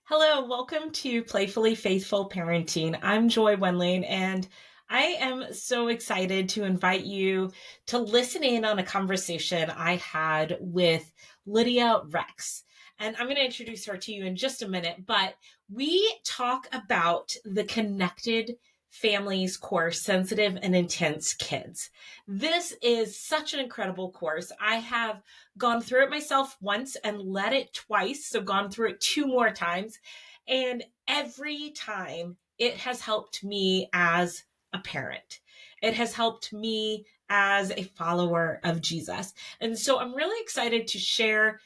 Hello, welcome to Playfully Faithful Parenting. I'm Joy Wenling, and I am so excited to invite you to listen in on a conversation I had with Lydia Rex. And I'm going to introduce her to you in just a minute, but we talk about the Connected Families course, Sensitive and Intense Kids. This is such an incredible course. I have gone through it myself once and led it twice, so gone through it two more times. And every time it has helped me as a parent. It has helped me as a follower of Jesus. And so I'm really excited to share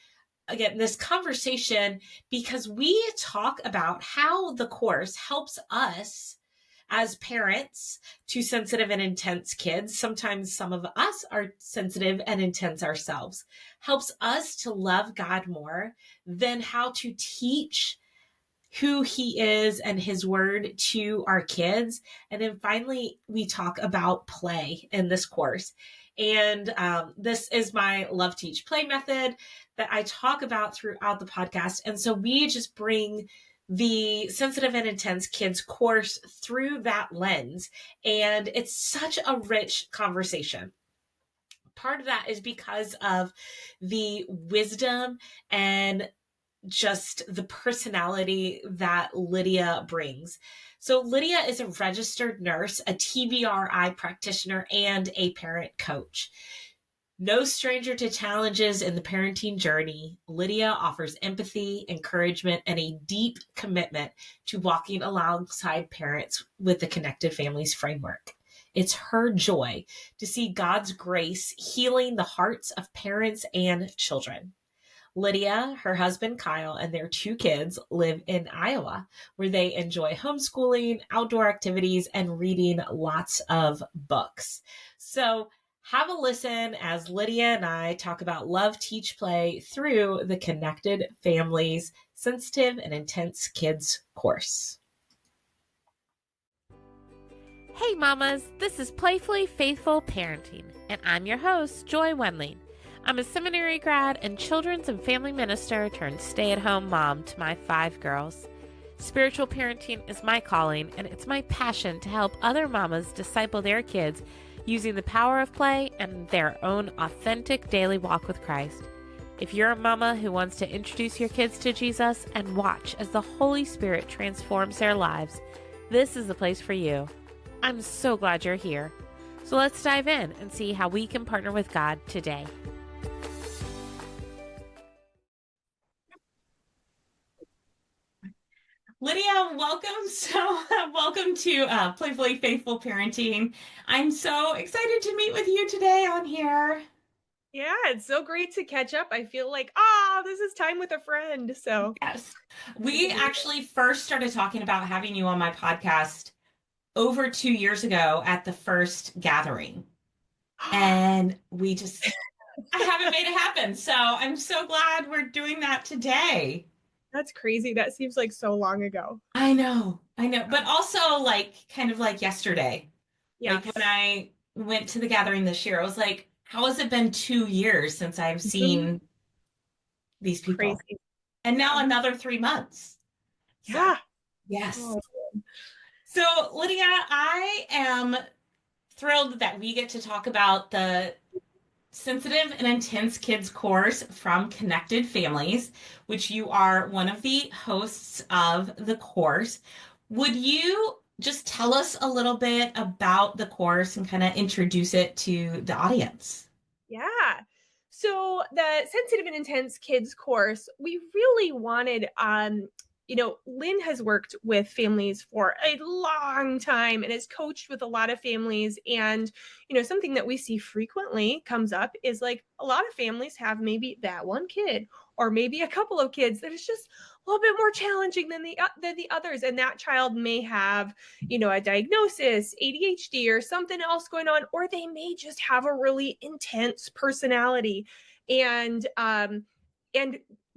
again this conversation because we talk about how the course helps us as parents to sensitive and intense kids. Sometimes some of us are sensitive and intense ourselves. Helps us to love God more, than how to teach who he is and his word to our kids. And then finally, we talk about play in this course. And this is my love, teach, play method that I talk about throughout the podcast. And so we just bring the sensitive and intense kids course through that lens. And it's such a rich conversation. Part of that is because of the wisdom and just the personality that Lydia brings. So Lydia is a registered nurse, a TBRI practitioner, and a parent coach. No stranger to challenges in the parenting journey, Lydia offers empathy, encouragement, and a deep commitment to walking alongside parents with the Connected Families framework. It's her joy to see God's grace healing the hearts of parents and children. Lydia, her husband Kyle, and their two kids live in Iowa, where they enjoy homeschooling, outdoor activities, and reading lots of books. So have a listen as Lydia and I talk about love, teach, play through the Connected Families Sensitive and Intense Kids course. Hey mamas, this is Playfully Faithful Parenting, and I'm your host, Joy Wenling. I'm a seminary grad and children's and family minister turned stay-at-home mom to my 5 girls. Spiritual parenting is my calling, and it's my passion to help other mamas disciple their kids using the power of play and their own authentic daily walk with Christ. If you're a mama who wants to introduce your kids to Jesus and watch as the Holy Spirit transforms their lives, this is the place for you. I'm so glad you're here. So let's dive in and see how we can partner with God today. Lydia, welcome. Welcome to Playfully Faithful Parenting. I'm so excited to meet with you today on here. Yeah, it's so great to catch up. I feel like, this is time with a friend. So Yes, we actually first started talking about having you on my podcast over 2 years ago at the first gathering. And I haven't made it happen. So I'm so glad we're doing that today. That's crazy. That seems like so long ago. I know. But also kind of like yesterday. Yes. Like when I went to the gathering this year, I was like, how has it been 2 years since I've seen these people? Crazy. And now another 3 months. Yeah. Yes. Oh. So Lydia, I am thrilled that we get to talk about the Sensitive and Intense Kids course from Connected Families, which you are one of the hosts of the course. Would you just tell us a little bit about the course and kind of introduce it to the audience? Yeah. So the Sensitive and Intense Kids course, we really wanted, Lynn has worked with families for a long time and has coached with a lot of families. And, something that we see frequently comes up is like a lot of families have maybe that one kid or maybe a couple of kids that is just a little bit more challenging than the others. And that child may have, a diagnosis, ADHD or something else going on, or they may just have a really intense personality and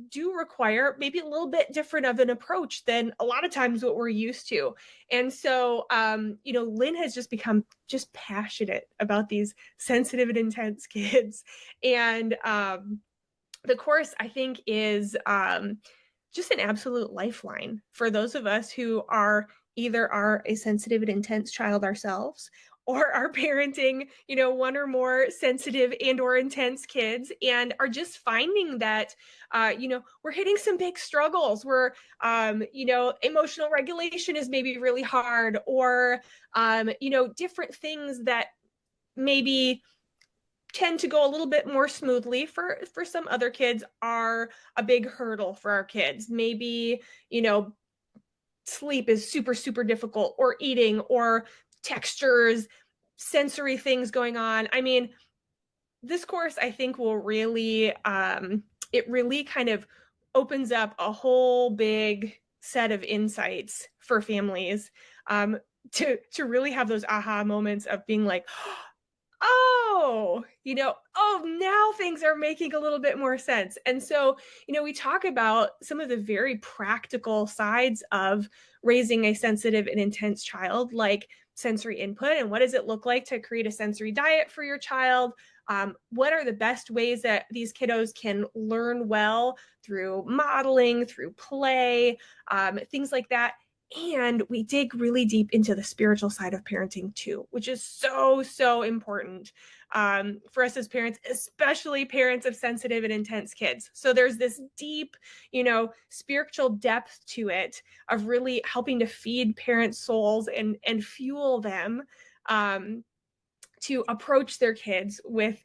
do require maybe a little bit different of an approach than a lot of times what we're used to. And so, Lynn has just become just passionate about these sensitive and intense kids. And the course, I think, is just an absolute lifeline for those of us who are either are a sensitive and intense child ourselves or are parenting, one or more sensitive and or intense kids and are just finding that, we're hitting some big struggles where, emotional regulation is maybe really hard or, different things that maybe tend to go a little bit more smoothly for some other kids are a big hurdle for our kids. Maybe, sleep is super, super difficult, or eating, or textures, sensory things going on. I mean, this course I think will really, it really kind of opens up a whole big set of insights for families, to really have those aha moments of being like, oh, oh, now things are making a little bit more sense. And so, we talk about some of the very practical sides of raising a sensitive and intense child, like sensory input and what does it look like to create a sensory diet for your child. What are the best ways that these kiddos can learn well through modeling, through play, things like that. And we dig really deep into the spiritual side of parenting too, which is so, so important, for us as parents, especially parents of sensitive and intense kids. So there's this deep, spiritual depth to it of really helping to feed parents' souls and fuel them, to approach their kids with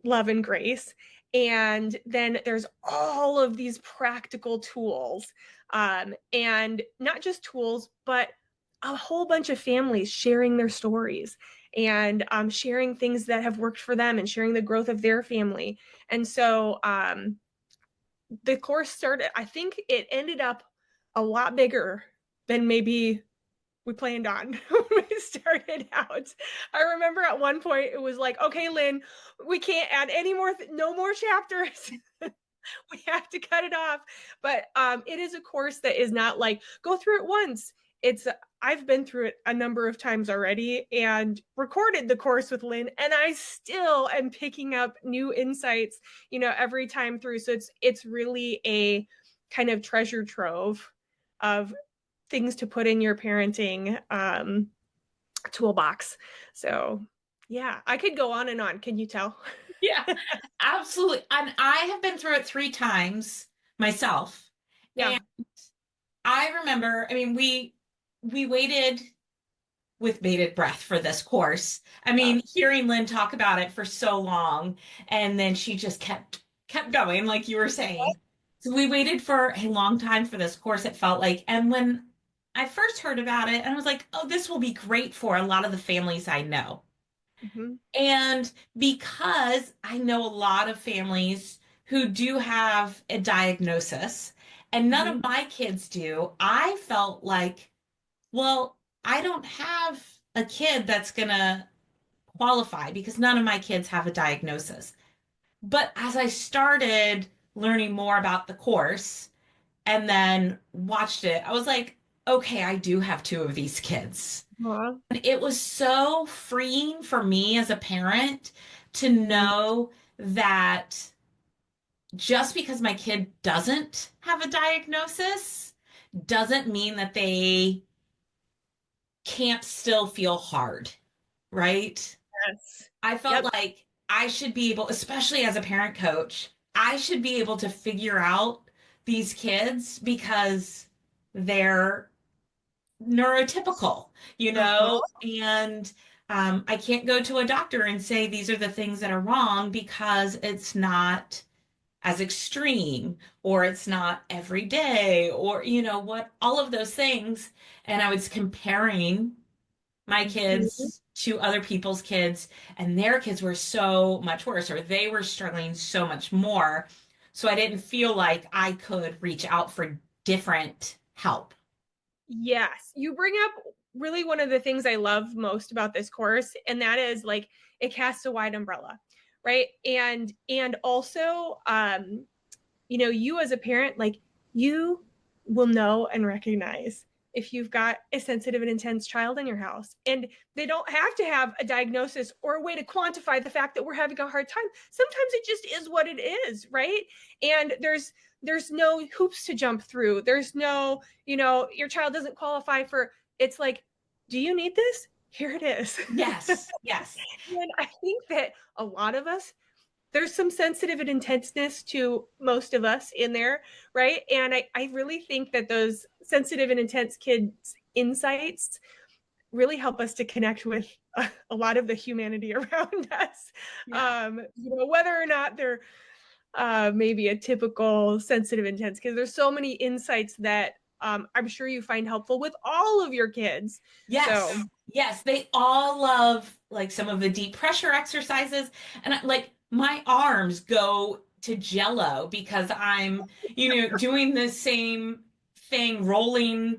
love and grace. And then there's all of these practical tools, and not just tools, but a whole bunch of families sharing their stories and, sharing things that have worked for them and sharing the growth of their family. And so, the course started, I think it ended up a lot bigger than maybe we planned on when we started out. I remember at one point it was like, okay, Lynn, we can't add any more, no more chapters. We have to cut it off. But, it is a course that is not like go through it once. It's I've been through it a number of times already and recorded the course with Lynn, and I still am picking up new insights, every time through. So it's really a kind of treasure trove of things to put in your parenting, toolbox. So yeah, I could go on and on. Can you tell? Yeah, absolutely. And I have been through it 3 times myself. Yeah. And I remember, I mean, we waited with bated breath for this course. I Yeah. mean, hearing Lynn talk about it for so long, and then she just kept going, like you were saying. So we waited for a long time for this course, it felt like. And when I first heard about it, and I was like, oh, this will be great for a lot of the families I know. Mm-hmm. And because I know a lot of families who do have a diagnosis, and none Mm-hmm. of my kids do, I felt like, well, I don't have a kid that's going to qualify because none of my kids have a diagnosis. But as I started learning more about the course and then watched it, I was like, okay, I do have 2 of these kids. Aw. It was so freeing for me as a parent to Mm-hmm. know that just because my kid doesn't have a diagnosis doesn't mean that they can't still feel hard, right? Yes. I felt Yep. like I should be able, especially as a parent coach, I should be able to figure out these kids because they're neurotypical, Uh-huh. and I can't go to a doctor and say these are the things that are wrong because it's not as extreme or it's not every day or what all of those things. And I was comparing my Mm-hmm. kids to other people's kids, and their kids were so much worse, or they were struggling so much more. So I didn't feel like I could reach out for different help. Yes. You bring up really one of the things I love most about this course, and that is like it casts a wide umbrella, right? And also, you as a parent, like you will know and recognize if you've got a sensitive and intense child in your house. And they don't have to have a diagnosis or a way to quantify the fact that we're having a hard time. Sometimes it just is what it is, right? And there's no hoops to jump through. There's no, your child doesn't qualify for, it's like, do you need this? Here it is. Yes. Yes. And I think that a lot of us, there's some sensitive and intenseness to most of us in there, right? And I really think that those sensitive and intense kids' insights really help us to connect with a lot of the humanity around us. Yeah. Whether or not they're maybe a typical sensitive, intense kid, there's so many insights that I'm sure you find helpful with all of your kids. Yes. So Yes. They all love like some of the deep pressure exercises. And like my arms go to jello because I'm, doing the same thing, rolling,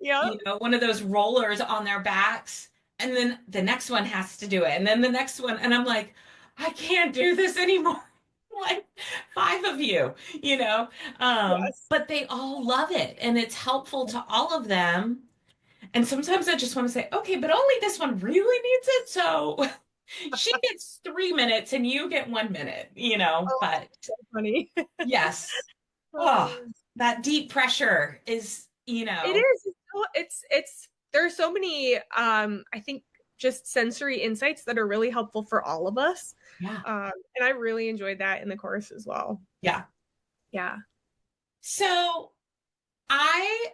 yeah, one of those rollers on their backs. And then the next one has to do it. And then the next one. And I'm like, I can't do this anymore. Like 5 of you. yes. But they all love it. And it's helpful to all of them. And sometimes I just want to say, okay, but only this one really needs it. So she gets 3 minutes and you get 1 minute. Oh, But so funny. yes. Oh, Oh. that deep pressure is, It is. It's there's so many I think just sensory insights that are really helpful for all of us. yeah, And I really enjoyed that in the course as well. yeah. Yeah. So I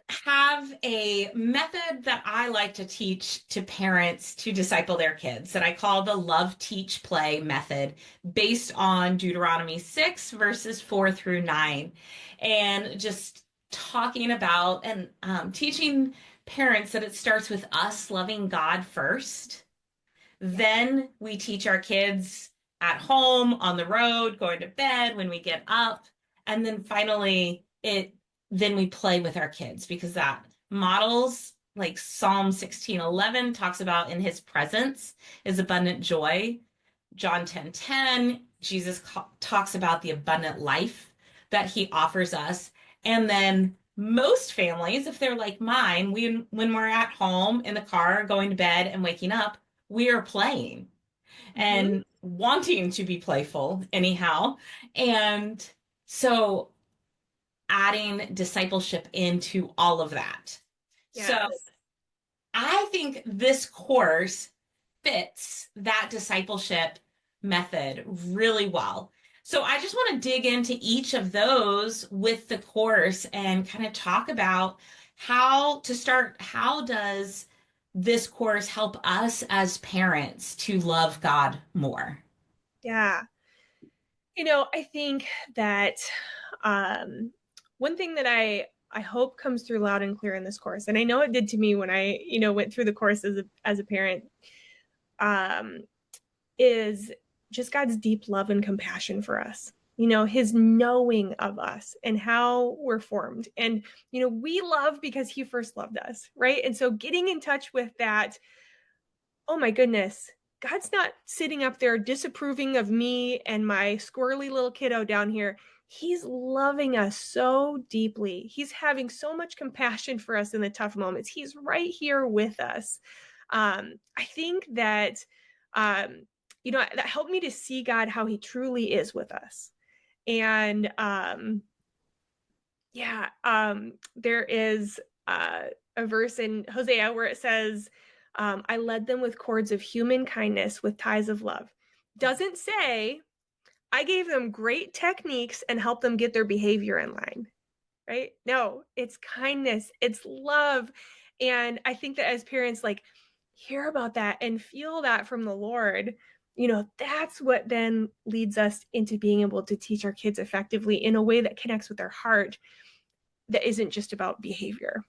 have a method that I like to teach to parents to disciple their kids that I call the love, teach, play method based on Deuteronomy 6 verses 4 through 9. And just talking about and teaching parents that it starts with us loving God first. Then we teach our kids at home, on the road, going to bed, when we get up. And then finally, then we play with our kids because that models like Psalm 16:11 talks about in his presence is abundant joy. John 10:10, Jesus talks about the abundant life that he offers us. And then most families, if they're like mine, when we're at home in the car, going to bed and waking up, we are playing Mm-hmm. and wanting to be playful anyhow. And so adding discipleship into all of that. So Yes. I think this course fits that discipleship method really well. So I just want to dig into each of those with the course and kind of talk about how to start. How does this course help us as parents to love God more? Yeah. I think that one thing that I hope comes through loud and clear in this course, and I know it did to me when I, went through the course as a parent, um, is just God's deep love and compassion for us. His knowing of us and how we're formed. And, we love because he first loved us, right? And so getting in touch with that, oh my goodness, God's not sitting up there disapproving of me and my squirrely little kiddo down here. He's loving us so deeply. He's having so much compassion for us in the tough moments. He's right here with us. I think that, that helped me to see God how he truly is with us. And there is a verse in Hosea where it says, I led them with cords of human kindness, with ties of love. Doesn't say I gave them great techniques and helped them get their behavior in line, right? No, it's kindness, it's love. And I think that as parents, like, hear about that and feel that from the Lord, that's what then leads us into being able to teach our kids effectively in a way that connects with their heart, that isn't just about behavior.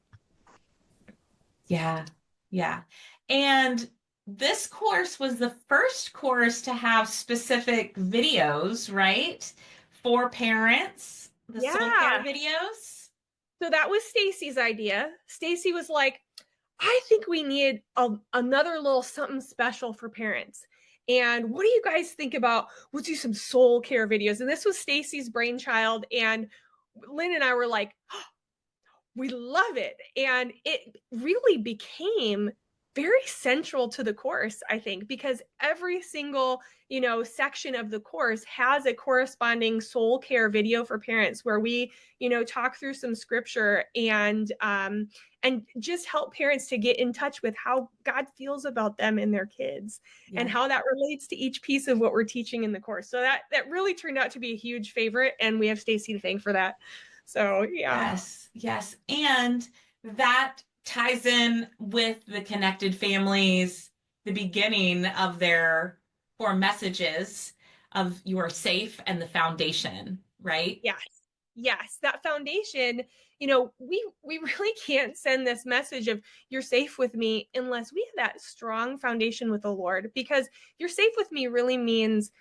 Yeah, yeah. And this course was the first course to have specific videos, right? For parents, the soul care Yeah. videos. So that was Stacy's idea. Stacy was like, I think we need another little something special for parents. And what do you guys think about? We'll do some soul care videos. And this was Stacy's brainchild. And Lynn and I were like, we love it. And it really became very central to the course, I think, because every single, section of the course has a corresponding soul care video for parents where we, talk through some scripture and just help parents to get in touch with how God feels about them and their kids and Yeah. how that relates to each piece of what we're teaching in the course. So that really turned out to be a huge favorite, and we have Stacy to thank for that. So yeah. Yes, yes. And that ties in with the connected families, the beginning of their core messages of you are safe and the foundation, right? Yes. Yes, that foundation, we really can't send this message of you're safe with me unless we have that strong foundation with the Lord, because you're safe with me really means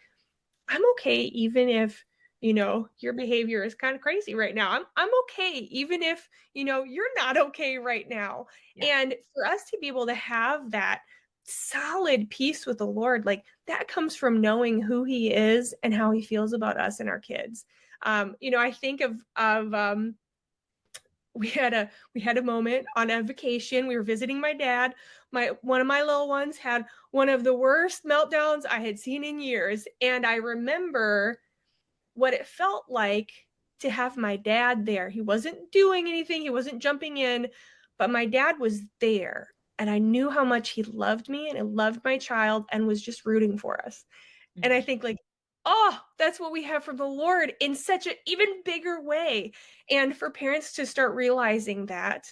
I'm okay even if, your behavior is kind of crazy right now. I'm okay even if, you're not okay right now. Yeah. And for us to be able to have that solid peace with the Lord, like that comes from knowing who he is and how he feels about us and our kids. I think of we had a moment on a vacation. We were visiting my dad. One of my little ones had one of the worst meltdowns I had seen in years, and I remember what it felt like to have my dad there. He wasn't doing anything, he wasn't jumping in, but my dad was there. And I knew how much he loved me and he loved my child and was just rooting for us. And I think, like, oh, that's what we have from the Lord in such an even bigger way. And for parents to start realizing that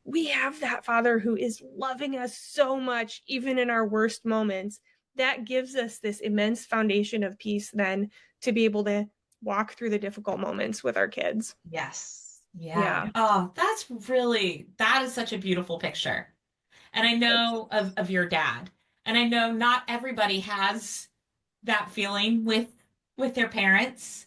we have that Father who is loving us so much, even in our worst moments, that gives us this immense foundation of peace then to be able to walk through the difficult moments with our kids. Yes. Yeah. Yeah. Oh, that is such a beautiful picture. And I know of your dad. And I know not everybody has that feeling with their parents.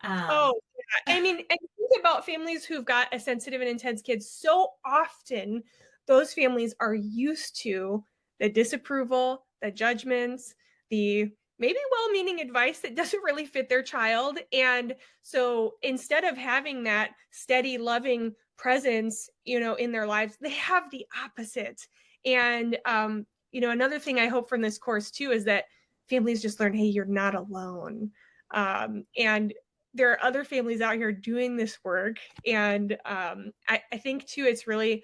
Um, Oh, yeah. I mean, and think about families who've got a sensitive and intense kids. So often, those families are used to the disapproval, the judgments, the maybe well meaning advice that doesn't really fit their child. And so instead of having that steady, loving presence, in their lives, they have the opposite. And, another thing I hope from this course too is that families just learn, hey, you're not alone. And there are other families out here doing this work, and I think too it's really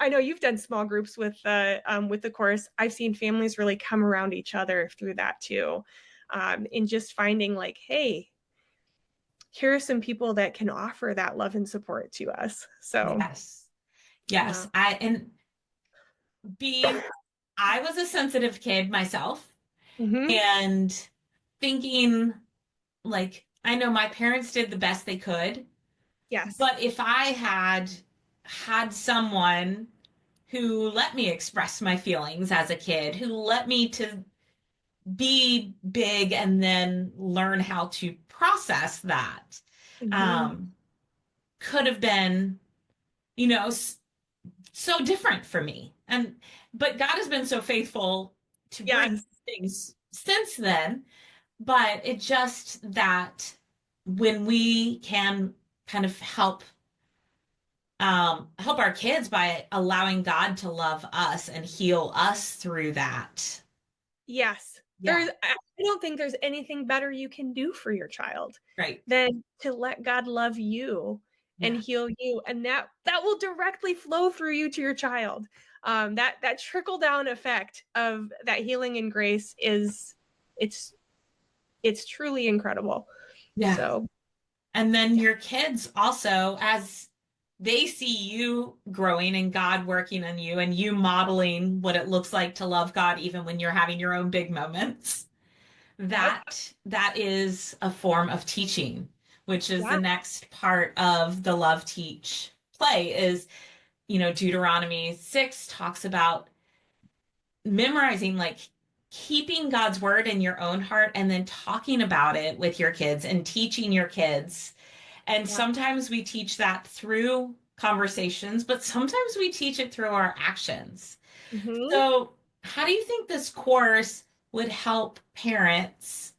I know you've done small groups with the course. I've seen families really come around each other through that too, in just finding like, hey, here are some people that can offer that love and support to us. So yes. Yes. yeah. Being, I was a sensitive kid myself Mm-hmm. and thinking like, I know my parents did the best they could, Yes. but if I had someone who let me express my feelings as a kid, who let me to be big and then learn how to process that, Mm-hmm. um, could have been, you know, so different for me. But God has been so faithful to bring Yes. things since then. But it just that when we can kind of help our kids by allowing God to love us and heal us through that. Yes. Yeah, I don't think there's anything better you can do for your child right. than to let God love you and Yeah. heal you. And that will directly flow through you to your child. That trickle down effect of that healing and grace it's it's truly incredible. Yeah. So And then yeah. your kids also, as they see you growing and God working on you and you modeling what it looks like to love God even when you're having your own big moments, Yep. that is a form of teaching, which is the Yeah. next part of the love teach play is, Deuteronomy 6 talks about memorizing, like keeping God's word in your own heart and then talking about it with your kids and teaching your kids. And Yeah. sometimes we teach that through conversations, but sometimes we teach it through our actions. Mm-hmm. So, how do you think this course would help parents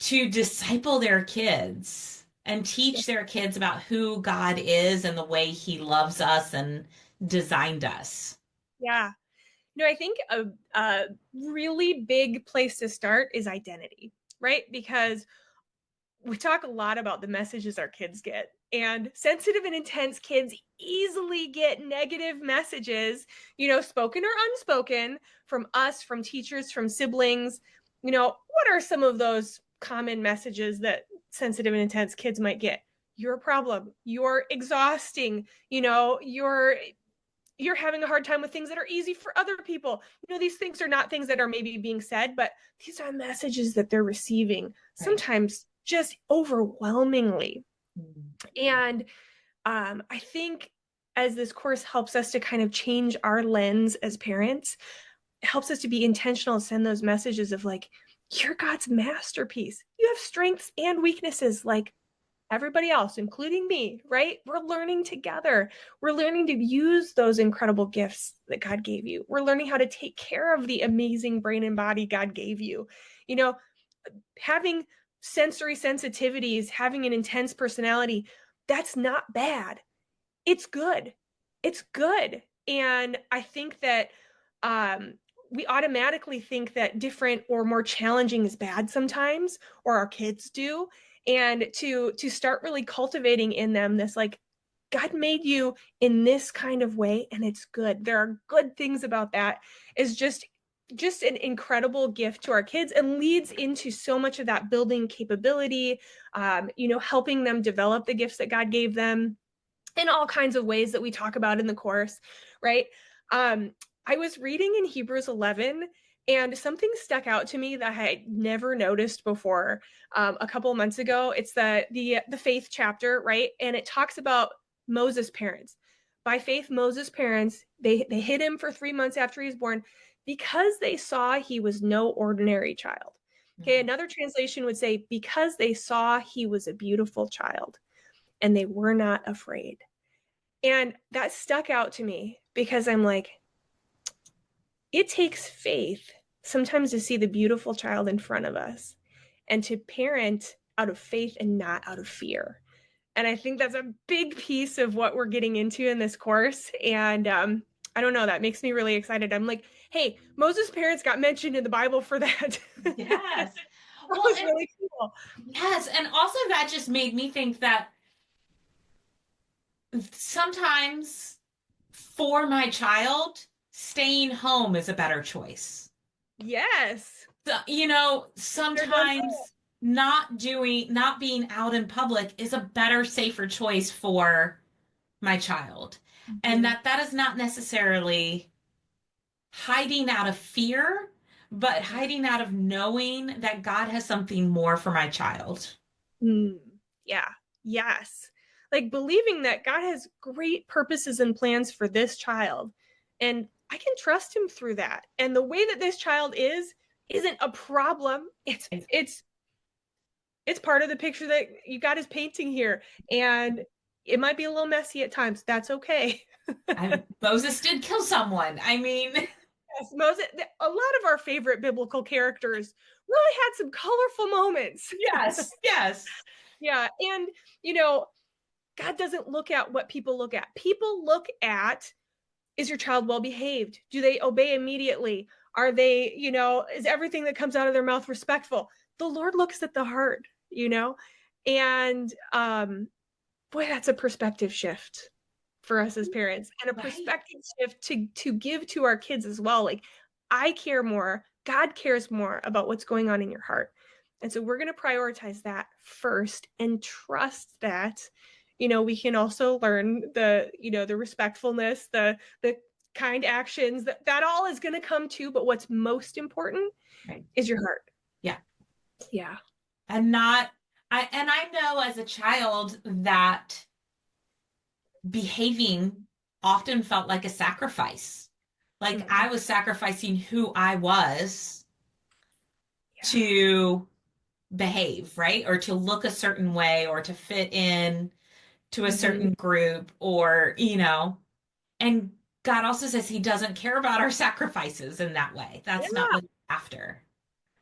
to disciple their kids? and teach their kids about who God is and the way he loves us and designed us. Yeah. No, I think a really big place to start is identity, right? Because we talk a lot about the messages our kids get, and sensitive and intense kids easily get negative messages, spoken or unspoken, from us, from teachers, from siblings. What are some of those common messages that sensitive and intense kids might get? You're a problem, you're exhausting, you're having a hard time with things that are easy for other people. These things are not things that are maybe being said, but these are messages that they're receiving, Right. sometimes just overwhelmingly. And I think as this course helps us to kind of change our lens as parents, it helps us to be intentional and send those messages of like, you're God's masterpiece. You have strengths and weaknesses like everybody else, including me, right? We're learning together. We're learning to use those incredible gifts that God gave you. We're learning how to take care of the amazing brain and body God gave you. You know, having sensory sensitivities, having an intense personality, that's not bad. It's good. It's good. And I think that um, we automatically think that different or more challenging is bad sometimes, or our kids do. And to start really cultivating in them this like, God made you in this kind of way and it's good. There are good things about that, is just an incredible gift to our kids and leads into so much of that building capability, helping them develop the gifts that God gave them in all kinds of ways that we talk about in the course, right? I was reading in Hebrews 11, and something stuck out to me that I had never noticed before a couple of months ago. It's the faith chapter, right? And it talks about Moses' parents. By faith, Moses' parents, they hid him for 3 months after he was born because they saw he was no ordinary child. Okay, another translation would say, because they saw he was a beautiful child and they were not afraid. And that stuck out to me because I'm like, it takes faith sometimes to see the beautiful child in front of us and to parent out of faith and not out of fear. And I think that's a big piece of what we're getting into in this course. And I don't know, that makes me really excited. I'm like, hey, Moses' parents got mentioned in the Bible for that. Yes. That Well, was and really cool. yes, and also that just made me think that sometimes for my child, staying home is a better choice. Yes. So, They're done for. sometimes not being out in public is a better, safer choice for my child. And Mhm. that is not necessarily hiding out of fear, but Yeah. hiding out of knowing that God has something more for my child. Mm, yeah. Yes. Like believing that God has great purposes and plans for this child. And I can trust him through that. And the way that this child isn't a problem. It's part of the picture that you got is painting here. And it might be a little messy at times. That's okay. Moses did kill someone. I mean, Yes, Moses, a lot of our favorite biblical characters really had some colorful moments. yes, yes. Yeah. And, you know, God doesn't look at what people look at. People look at, is your child well behaved? Do they obey immediately? Are they, is everything that comes out of their mouth respectful? The Lord looks at the heart, and boy, that's a perspective shift for us as parents, and a Right. perspective shift to give to our kids as well. Like, I care more, God cares more about what's going on in your heart. And so we're going to prioritize that first and trust that, we can also learn the respectfulness, the kind actions, that all is going to come too. But what's most important Right. is your heart. Yeah. Yeah. And not I know as a child that behaving often felt like a sacrifice. Like Mm. I was sacrificing who I was Yeah. to behave, right? Or to look a certain way or to fit in to a Mm-hmm. certain group or. And God also says he doesn't care about our sacrifices in that way. That's not Yeah. what he's after.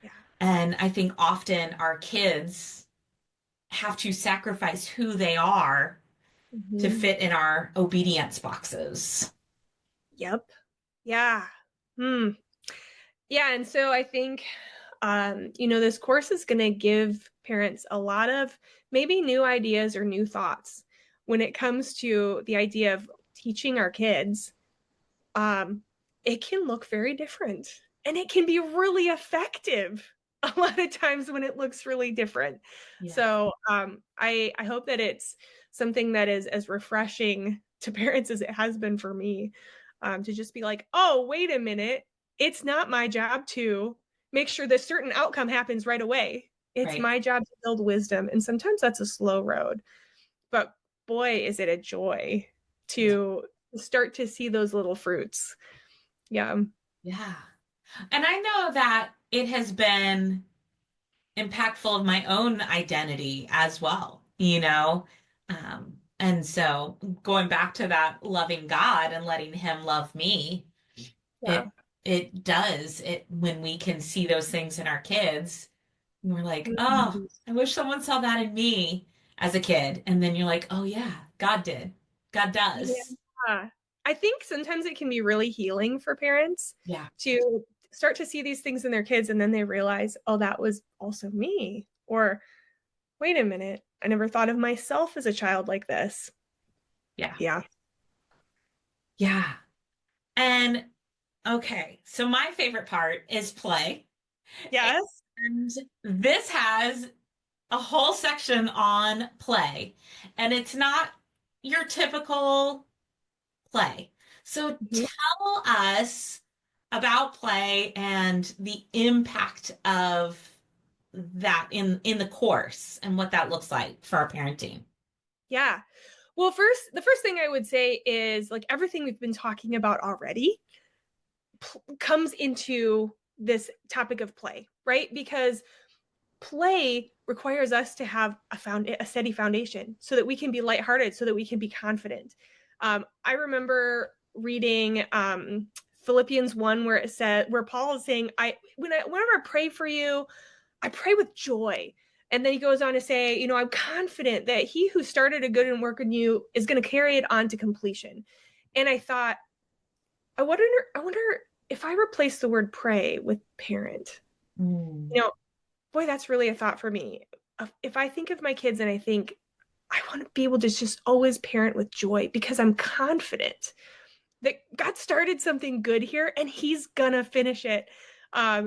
Yeah. And I think often our kids have to sacrifice who they are to Mhm. fit in our obedience boxes. Yep. Yeah. Hmm. Yeah, and so I think this course is going to give parents a lot of maybe new ideas or new thoughts when it comes to the idea of teaching our kids. um, it can look very different and it can be really effective a lot of times when it looks really different. Yeah, So I hope that it's something that is as refreshing to parents as it has been for me, to just be like, oh, wait a minute. It's not my job to make sure this certain outcome happens right away. It's right. my job to build wisdom. And sometimes that's a slow road. But boy, is it a joy Yeah. to start to see those little fruits. Yeah. Yeah. And I know that it has been impactful of my own identity as well, you know? And so going back to that loving God and letting him love me, Yeah. it does it when we can see those things in our kids, and we're like, oh, Mhm. I wish someone saw that in me as a kid. And then you're like, oh yeah, God did. God does. Yeah. I think sometimes it can be really healing for parents Yeah. to start to see these things in their kids and then they realize, oh, that was also me. Or wait a minute, I never thought of myself as a child like this. Yeah. Yeah. Yeah. And okay, so my favorite part is play. Yes. And this has a whole section on play, and it's not your typical play. So Mhm. tell us about play and the impact of that in the course and what that looks like for our parenting. Yeah. Well, the first thing I would say is like everything we've been talking about already comes into this topic of play, right? Because play requires us to have a steady foundation so that we can be lighthearted, so that we can be confident. I remember reading Philippians 1 where it said, where Paul is saying, whenever I pray for you, I pray with joy. And then he goes on to say, I'm confident that he who started a good work in you is going to carry it on to completion. And I thought, I wonder if I replace the word pray with parent. Mm. You know, boy, that's really a thought for me. If I think of my kids and I think I want to be able to just always parent with joy because I'm confident that God started something good here and he's gonna finish it.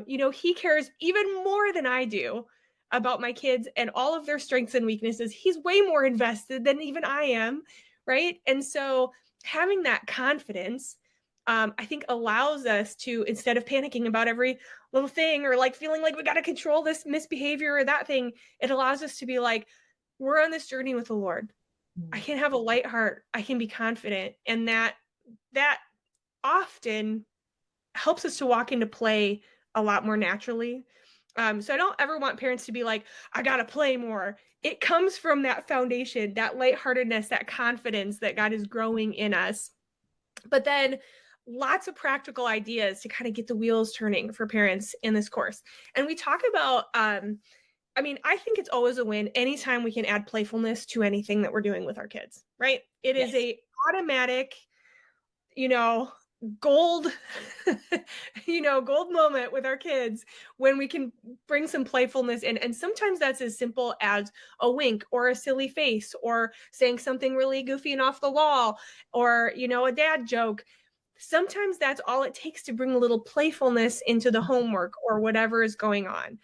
He cares even more than I do about my kids and all of their strengths and weaknesses. He's way more invested than even I am, right? And so having that confidence, I think allows us to, instead of panicking about every little thing or like feeling like we got to control this misbehavior or that thing, it allows us to be like, we're on this journey with the Lord. I Mm. can have a light heart. I can be confident. And that often helps us to walk into play a lot more naturally. So I don't ever want parents to be like, I gotta play more. It comes from that foundation, that lightheartedness, that confidence that God is growing in us. But then lots of practical ideas to kind of get the wheels turning for parents in this course. And we talk about I think it's always a win anytime we can add playfulness to anything that we're doing with our kids, right? It is Yes. a automatic, you know, gold, gold moment with our kids when we can bring some playfulness in. And sometimes that's as simple as a wink or a silly face or saying something really goofy and off the wall or, a dad joke. Sometimes that's all it takes to bring a little playfulness into the homework or whatever is going on.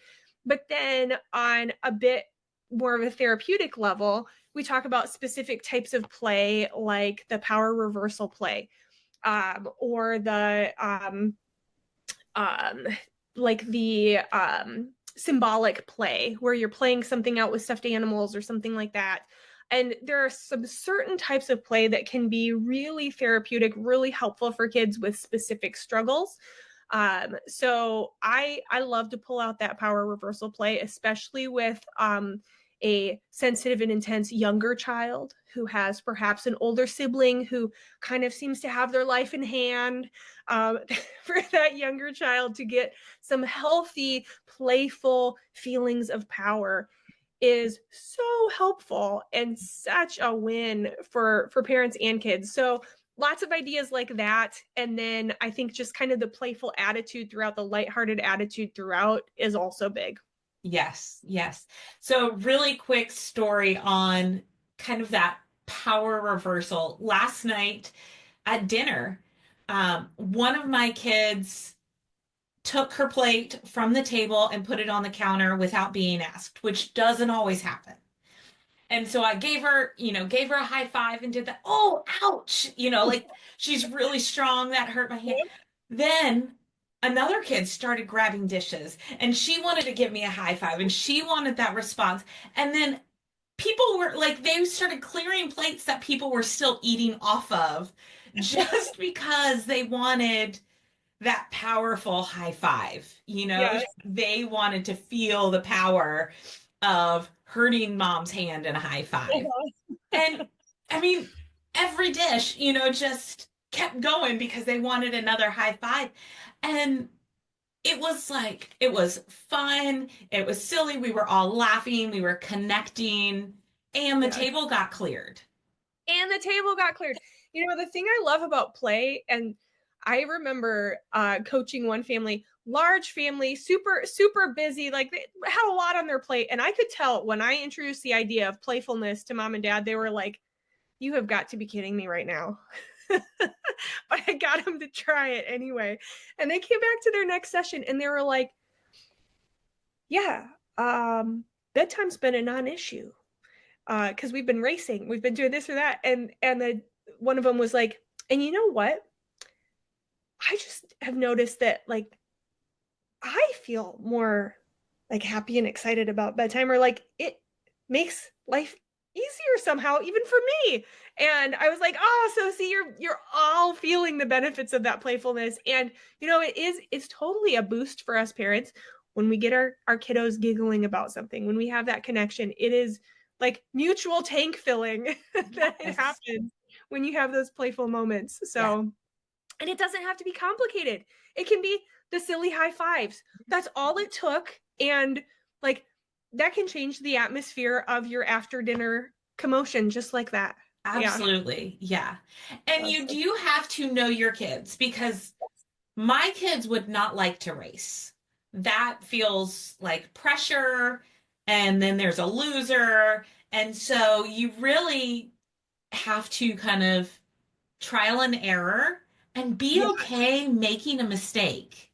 But then on a bit more of a therapeutic level, we talk about specific types of play like the power reversal play, or the um, like the symbolic play where you're playing something out with stuffed animals or something like that. And there are some certain types of play that can be really therapeutic, really helpful for kids with specific struggles. So I love to pull out that power reversal play, especially with a sensitive and intense younger child who has perhaps an older sibling who kind of seems to have their life in hand. For that younger child to get some healthy, playful feelings of power, is so helpful and such a win for parents and kids. So lots of ideas like that. And then I think just kind of the playful attitude throughout, the lighthearted attitude throughout is also big. Yes, yes. So, really quick story on kind of that power reversal. Last night at dinner, one of my kids took her plate from the table and put it on the counter without being asked, which doesn't always happen. And so I gave her a high five and did that. Oh, ouch. Like she's really strong. That hurt my hand. Then another kid started grabbing dishes and she wanted to give me a high five and she wanted that response. And then people were like, they started clearing plates that people were still eating off of just because they wanted that powerful high five. Yes. They wanted to feel the power of hurting mom's hand in a high five. And I mean, every dish, just kept going because they wanted another high five. And it was fun. It was silly. We were all laughing. We were connecting. And the Yes. table got cleared. And the table got cleared. The thing I love about play, and I remember coaching one family, large family, super, super busy, like they had a lot on their plate. And I could tell when I introduced the idea of playfulness to mom and dad, they were like, you have got to be kidding me right now. But I got them to try it anyway. And they came back to their next session and they were like, yeah, bedtime's been a non-issue. Because we've been racing, we've been doing this or that. And one of them was like, and you know what? I just have noticed that like I feel more like happy and excited about bedtime, or like it makes life easier somehow, even for me. And I was like, oh, so see, you're all feeling the benefits of that playfulness. And it's totally a boost for us parents when we get our kiddos giggling about something, when we have that connection. It is like mutual tank filling that it Yes. happens when you have those playful moments. Yeah. So, and it doesn't have to be complicated. It can be the silly high fives. That's all it took. And like that can change the atmosphere of your after dinner commotion just like that. Absolutely. Yeah. And you do have to know your kids because my kids would not like to race. That feels like pressure, and then there's a loser. And so you really have to kind of trial and error and be Yeah. okay making a mistake.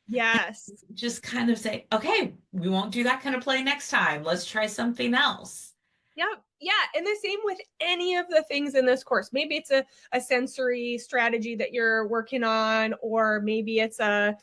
Yes. Just kind of say, okay, we won't do that kind of play next time. Let's try something else. Yep. Yeah. And the same with any of the things in this course. Maybe it's a sensory strategy that you're working on, or maybe it's a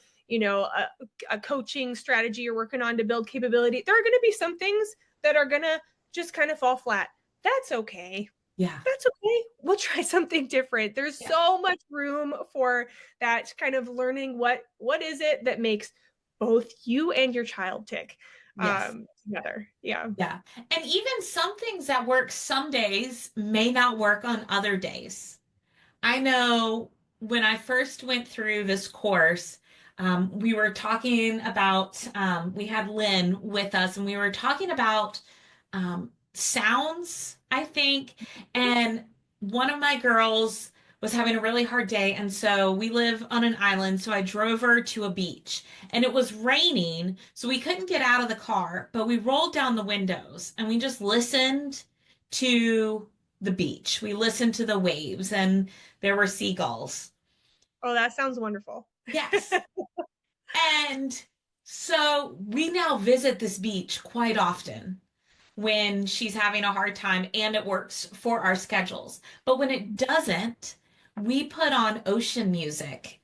coaching strategy you're working on to build capability. There are going to be some things that are going to just kind of fall flat. That's okay. Yeah. That's okay. We'll try something different. There's so much room for that kind of learning. What is it that makes both you and your child tick Yes. together? Yeah. Yeah. And even some things that work some days may not work on other days. I know when I first went through this course, we were talking about, we had Lynn with us, and we were talking about sounds, I think. And one of my girls was having a really hard day. And so we live on an island. So I drove her to a beach and it was raining. So we couldn't get out of the car, but we rolled down the windows and we just listened to the beach. We listened to the waves and there were seagulls. Oh, that sounds wonderful. Yes. And so we now visit this beach quite often when she's having a hard time and it works for our schedules. But when it doesn't, we put on ocean music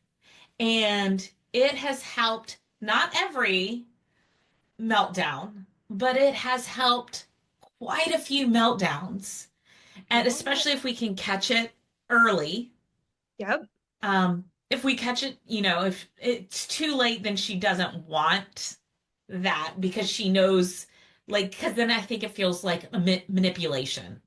and it has helped not every meltdown, but it has helped quite a few meltdowns. And especially if we can catch it early. Yep. If we catch it, if it's too late, then she doesn't want that because she knows, like, because then I think it feels like a manipulation,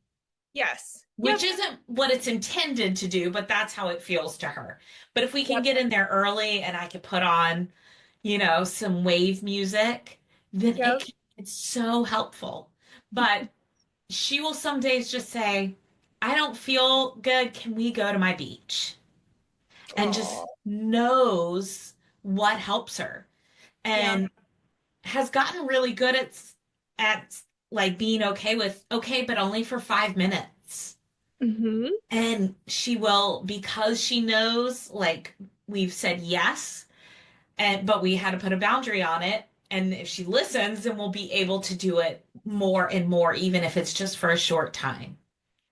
Yes. which isn't what it's intended to do, but that's how it feels to her. But if we can get in there early and I could put on, some wave music, then it's so helpful. But she will some days just say, I don't feel good. Can we go to my beach? And just Oh, knows what helps her yeah. and has gotten really good at like being okay with, okay, but only for 5 minutes. Hmm. And she will, because she knows, like we've said yes, and but we had to put a boundary on it. And if she listens, then we'll be able to do it more and more, even if it's just for a short time.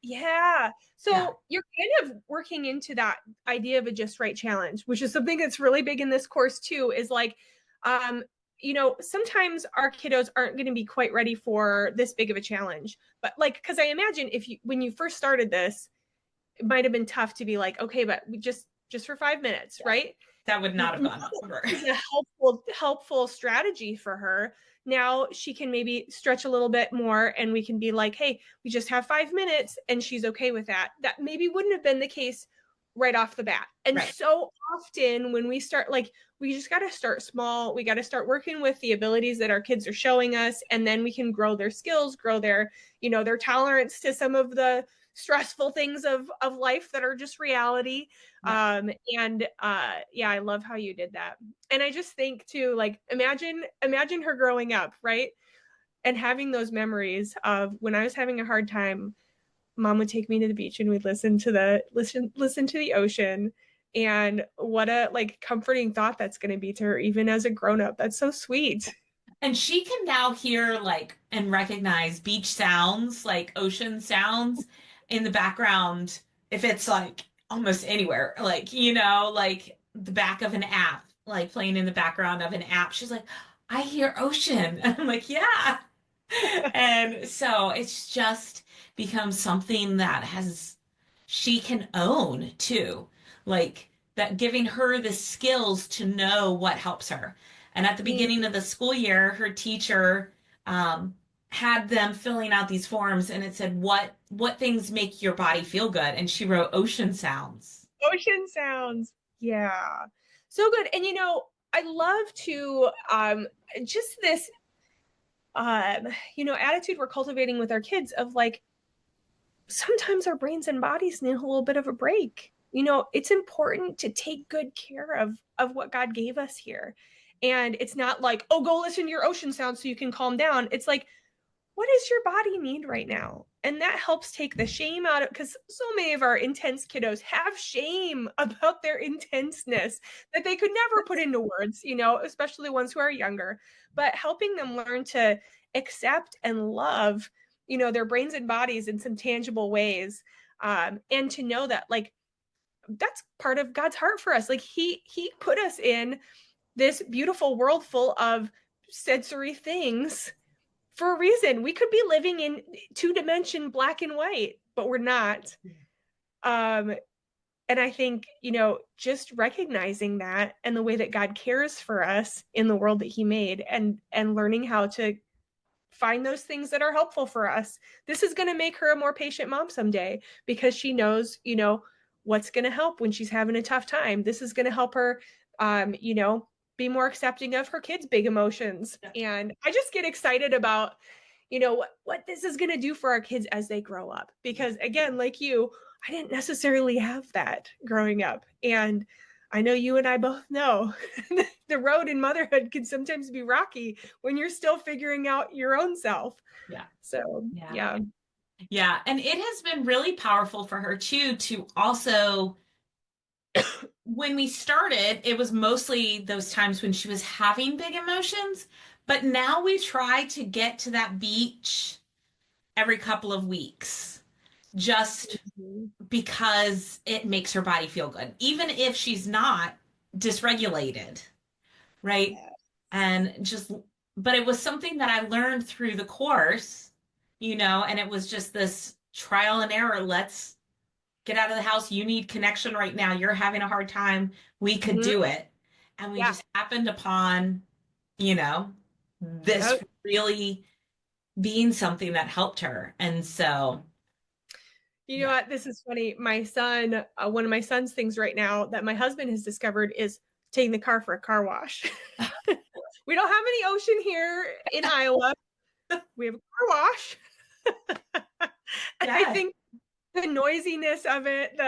Yeah. Yeah. So you're kind of working into that idea of a just right challenge, which is something that's really big in this course too, is like, um, sometimes our kiddos aren't going to be quite ready for this big of a challenge. But like, because I imagine if you, when you first started this, it might have been tough to be like, okay, but we just for 5 minutes, Yeah. right? That would not have Now gone over. this is a helpful strategy for her. Now she can maybe stretch a little bit more and we can be like, hey, we just have 5 minutes, and she's okay with that. That maybe wouldn't have been the case right off the bat. And Right. so often when we start, like, we just got to start small. We got to start working with the abilities that our kids are showing us, and then we can grow their skills, grow their tolerance to some of the stressful things of life that are just reality. Yeah. And Yeah, I love how you did that. And I just think too, like, imagine her growing up, right? And having those memories of when I was having a hard time, mom would take me to the beach and we'd listen to the ocean. And what a like comforting thought that's going to be to her even as a grown up. That's so sweet. And she can now hear like and recognize beach sounds, like ocean sounds in the background if it's like almost anywhere, like, like the back of an app, like playing in the background of an app. She's like, I hear ocean. And I'm like, yeah. And so it's just become something that she can own too. Like that, giving her the skills to know what helps her. And at the beginning of the school year, her teacher um, had them filling out these forms, and it said, what things make your body feel good? And she wrote ocean sounds. Ocean sounds. Yeah. So good. And I love to just this attitude we're cultivating with our kids of like, sometimes our brains and bodies need a little bit of a break. It's important to take good care of what God gave us here. And it's not like, oh, go listen to your ocean sound so you can calm down. It's like, what does your body need right now? And that helps take the shame out of, because so many of our intense kiddos have shame about their intenseness that they could never put into words, especially the ones who are younger. But helping them learn to accept and love, their brains and bodies in some tangible ways. And to know that, like, that's part of God's heart for us. Like, he put us in this beautiful world full of sensory things for a reason. We could be living in two-dimension black and white, but we're not. Um, and I think, just recognizing that and the way that God cares for us in the world that he made, and learning how to find those things that are helpful for us. This is going to make her a more patient mom someday because she knows, what's going to help when she's having a tough time. This is going to help her, be more accepting of her kids' big emotions. And I just get excited about, what this is going to do for our kids as they grow up. Because again, like you, I didn't necessarily have that growing up. And I know you and I both know the road in motherhood can sometimes be rocky when you're still figuring out your own self. Yeah. So, Yeah. yeah. Yeah. And it has been really powerful for her too, to also, when we started, it was mostly those times when she was having big emotions. But now we try to get to that beach every couple of weeks, just Mhm. because it makes her body feel good, even if she's not dysregulated, right? Yeah. And but it was something that I learned through the course, and it was just this trial and error. Let's get out of the house. You need connection right now. You're having a hard time. We could Mhm. do it. And we Yeah. just happened upon, this Yep. really being something that helped her. And so, You know yeah. what? This is funny. My son, one of my son's things right now that my husband has discovered is taking the car for a car wash. We don't have any ocean here in Iowa. We have a car wash. I Yes. think the noisiness of it,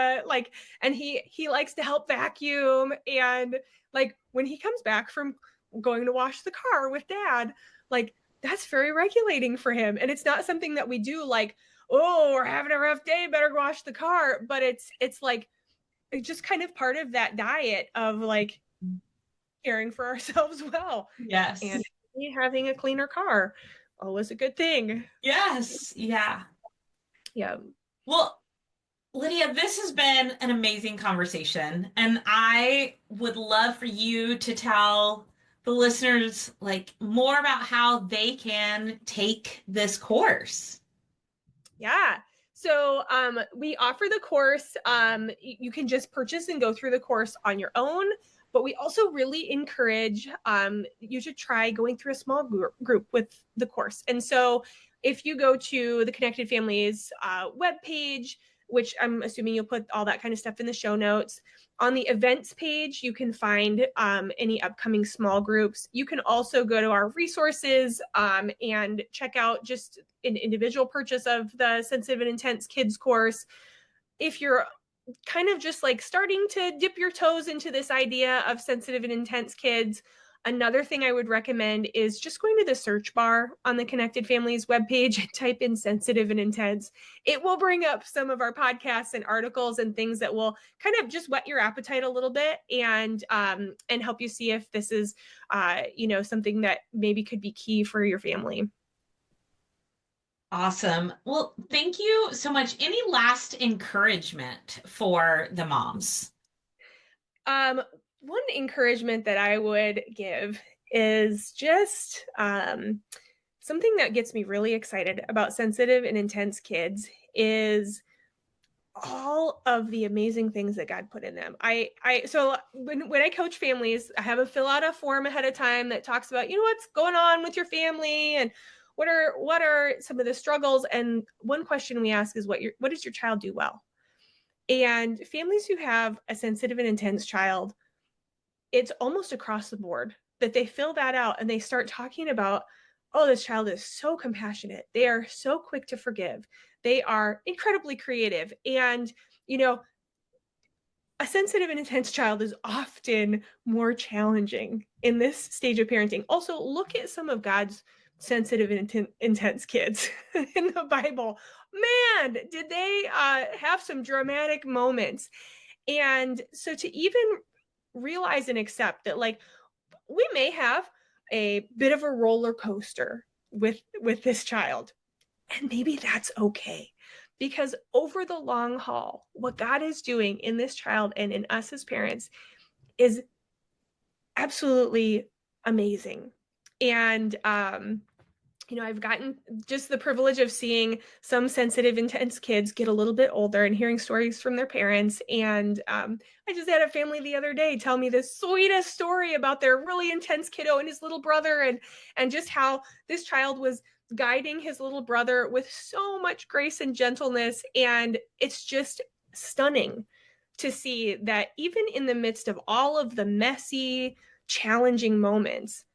and he likes to help vacuum, and like when he comes back from going to wash the car with dad, like that's very regulating for him. And it's not something that we do like, oh, we're having a rough day, better go wash the car. But it's like it's just kind of part of that diet of like caring for ourselves well. And Yes. having a cleaner car always a good thing. Yes. Yeah. Yeah. Well, Lydia, this has been an amazing conversation, and I would love for you to tell the listeners like more about how they can take this course. Yeah. So we offer the course. You can just purchase and go through the course on your own, but we also really encourage you to try going through a small group with the course. And so if you go to the Connected Families webpage, which I'm assuming you'll put all that kind of stuff in the show notes, on the events page, you can find any upcoming small groups. You can also go to our resources and check out just an individual purchase of the Sensitive and Intense Kids course. If you're kind of just like starting to dip your toes into this idea of sensitive and intense kids, another thing I would recommend is just going to the search bar on the Connected Families webpage and type in sensitive and intense. It will bring up some of our podcasts and articles and things that will kind of just whet your appetite a little bit and help you see if this is something that maybe could be key for your family. Awesome. Well, thank you so much. Any last encouragement for the moms? One encouragement that I would give is just something that gets me really excited about sensitive and intense kids is all of the amazing things that God put in them. So when I coach families, I have them fill out a form ahead of time that talks about, what's going on with your family and what are some of the struggles. And one question we ask is what does your child do well? And families who have a sensitive and intense child, it's almost across the board that they fill that out and they start talking about, oh, this child is so compassionate. They are so quick to forgive. They are incredibly creative. And, a sensitive and intense child is often more challenging in this stage of parenting. Also, look at some of God's sensitive and intense kids in the Bible. Man, did they have some dramatic moments. And so to even realize and accept that, like, we may have a bit of a roller coaster with this child, and maybe that's okay, because over the long haul, what God is doing in this child and in us as parents is absolutely amazing. And I've gotten just the privilege of seeing some sensitive, intense kids get a little bit older and hearing stories from their parents. And I just had a family the other day tell me the sweetest story about their really intense kiddo and his little brother, and just how this child was guiding his little brother with so much grace and gentleness. And it's just stunning to see that even in the midst of all of the messy, challenging moments,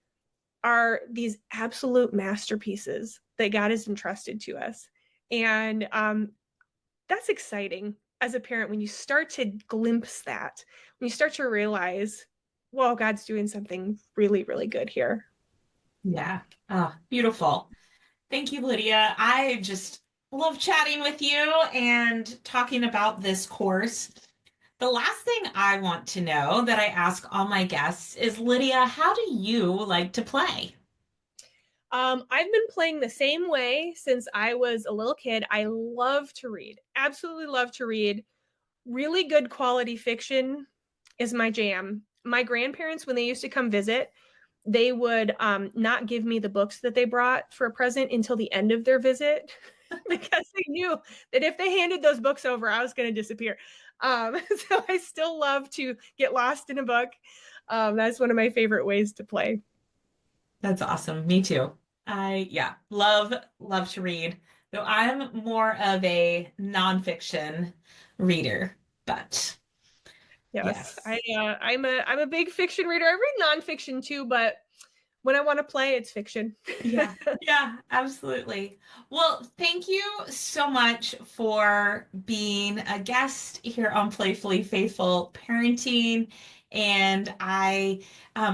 are these absolute masterpieces that God has entrusted to us. And that's exciting as a parent when you start to glimpse that, when you start to realize, whoa, God's doing something really, really good here. Yeah. Oh, beautiful. Thank you, Lydia. I just love chatting with you and talking about this course. The last thing I want to know that I ask all my guests is, Lydia, how do you like to play? I've been playing the same way since I was a little kid. I love to read, absolutely love to read. Really good quality fiction is my jam. My grandparents, when they used to come visit, they would not give me the books that they brought for a present until the end of their visit because they knew that if they handed those books over, I was going to disappear. So I still love to get lost in a book. That's one of my favorite ways to play. That's awesome. Me too. Yeah, love to read. Though I'm more of a nonfiction reader, but Yes, yes. I'm a big fiction reader. I read nonfiction too, but when I want to play, it's fiction. Yeah, yeah, absolutely. Well, thank you so much for being a guest here on Playfully Faithful Parenting. And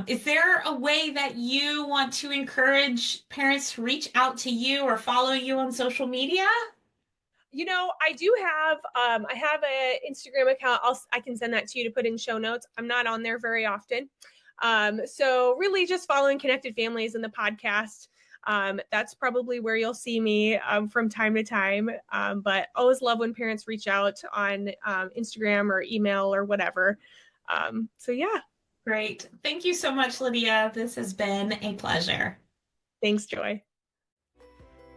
is there a way that you want to encourage parents to reach out to you or follow you on social media? I do have I have an Instagram account. I can send that to you to put in show notes. I'm not on there very often. So really just following Connected Families and the podcast. That's probably where you'll see me from time to time. But always love when parents reach out on Instagram or email or whatever. So yeah. Great. Thank you so much, Lydia. This has been a pleasure. Thanks, Joy.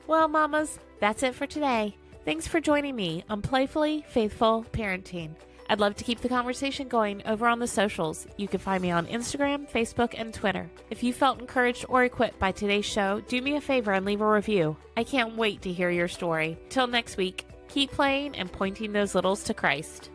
Well, mamas, that's it for today. Thanks for joining me on Playfully Faithful Parenting. I'd love to keep the conversation going over on the socials. You can find me on Instagram, Facebook, and Twitter. If you felt encouraged or equipped by today's show, do me a favor and leave a review. I can't wait to hear your story. Till next week, keep playing and pointing those littles to Christ.